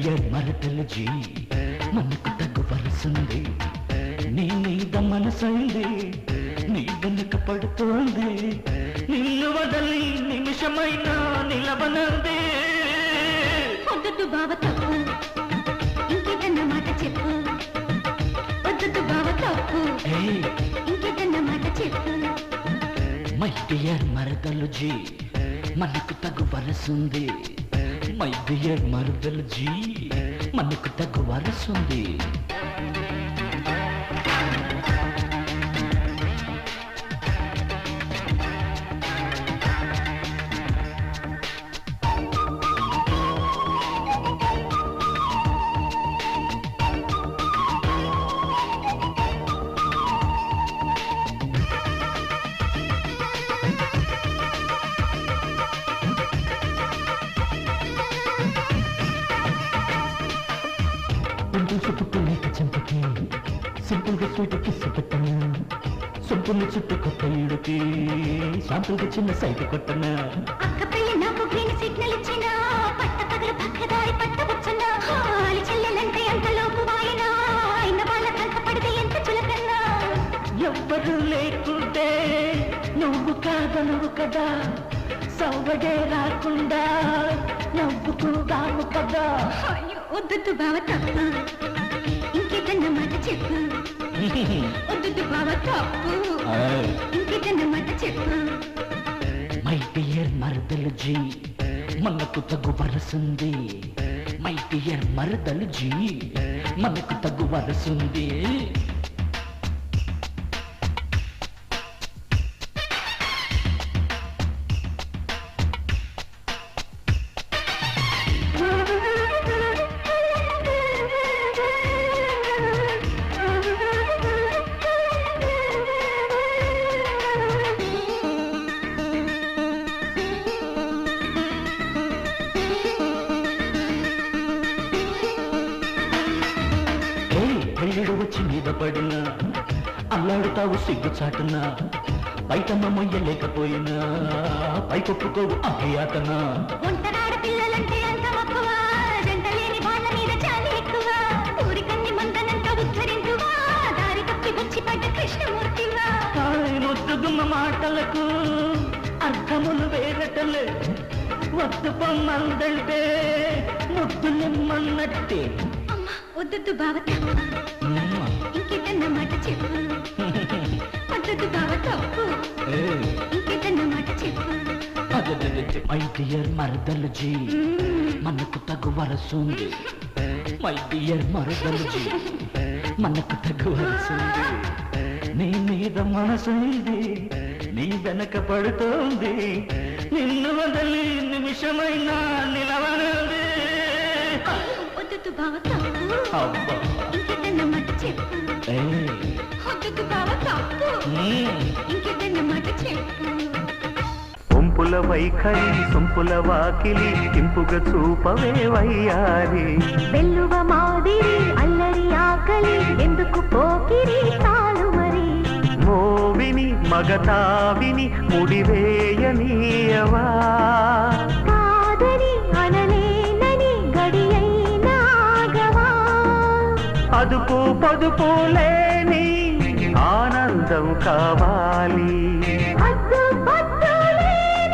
dear మరదలజీ మనకు తగ్గు వరసుంది నీ మీద మనసైంది నీ వెనుక పడుతోంది నిన్ను వదలి నిమిషమైనా నిలవనంది వద్దు బావ తప్పు ఇంకేదన్న మాట చెప్పు వద్దు బావ తప్పు ఇంకేదన్న మాట చెప్పు మై డియర్ మరదలజీ మనకు తగ్గు వరసుంది మై డియర్ మరదలజీ మనకు తగ్గు వరసుంది చుట్టుకునేక చెంపకి సింపుల్గా స్వీట్ కిస్సు పెట్టనా సొంపుని చుట్టూ కొత్త ఈడుకి శాంపుల్గా చిన్న సైట్ కొట్టనా అక్క పిల్ల నాకు గ్రీన్ సిగ్నల్ ఇచ్చినా పట్ట పగల పక్కదారి పట్ట వచ్చనా హాలి చెల్లెలంటే అంతలోపు వాయినా అయిన వాళ్ళ కంట పడితే ఎంత చులకన్నా ఎవ్వరు లేకుంటే నువ్వు కాదనువు కదా సవ్వడే రాకుండా నవ్వుకుందాము కదా వద్దు బావ తప్పు ఇంకేదన్న మాట చెప్పు వద్దు బావ తప్పు ఇంకేదన్న మాట చెప్పు మై డియర్ మరదలజీ మనకు తగ్గు వరసుంది మై డియర్ మరదలజీ మనకు తగ్గు వరసుంది పెళ్ళిడు వచ్చి మీద పడినా అల్లాడుతావు సిగ్గు చాటునా బయటమ్మ మొయ్యలేకపోయినా పైకొప్పుకోవు అభయాతనా ఒంటరాడ పిల్లలంటే అంత మక్కువ జంట లేని వాళ్ళ మీద చాలా ఎక్కువ ఊరికన్ని మందనంత ఉద్ధరించువా దారి తప్పి వచ్చి పడ్డ కృష్ణమూర్తివా ముద్దుగుమ్మ మాటలకు అర్థములు వేరటలే వద్దు పొమ్మందంటే ముద్దు నిమ్మన్నట్టే వద్దు బావ తప్పు ఇంకేదన్న మాట చెప్పు వద్దు బావ తప్పు ఇంకేదన్న మాట చెప్పు మై డియర్ మరదలజీ మనకు తగు వరసుంది మై డియర్ మరదలజీ మనకు తగు వరసుంది నీ మీద మనసుంది నీ వెనక పడుతోంది నిన్ను వదలి నిమిషమైనా నిలవనంది వద్దు బావ తప్పు ఇంకేదన్న మాట చెప్పు వద్దు బావ తప్పు ఇంకేదన్న మాట చెప్పు ఒంపుల వైఖరి సొంపుల వాకిలి ఇంపుగా చూపవే వయ్యారి వెల్లువ మాదిరి అల్లరి ఆకలి ఎందుకు పోకిరి తాను మరి మోవిని మగతావిని ముడివేయనీయవా కాదని అనలేనని గడియైనాగవా అదుపు పొదుపు లేని ఆనందం కావాలి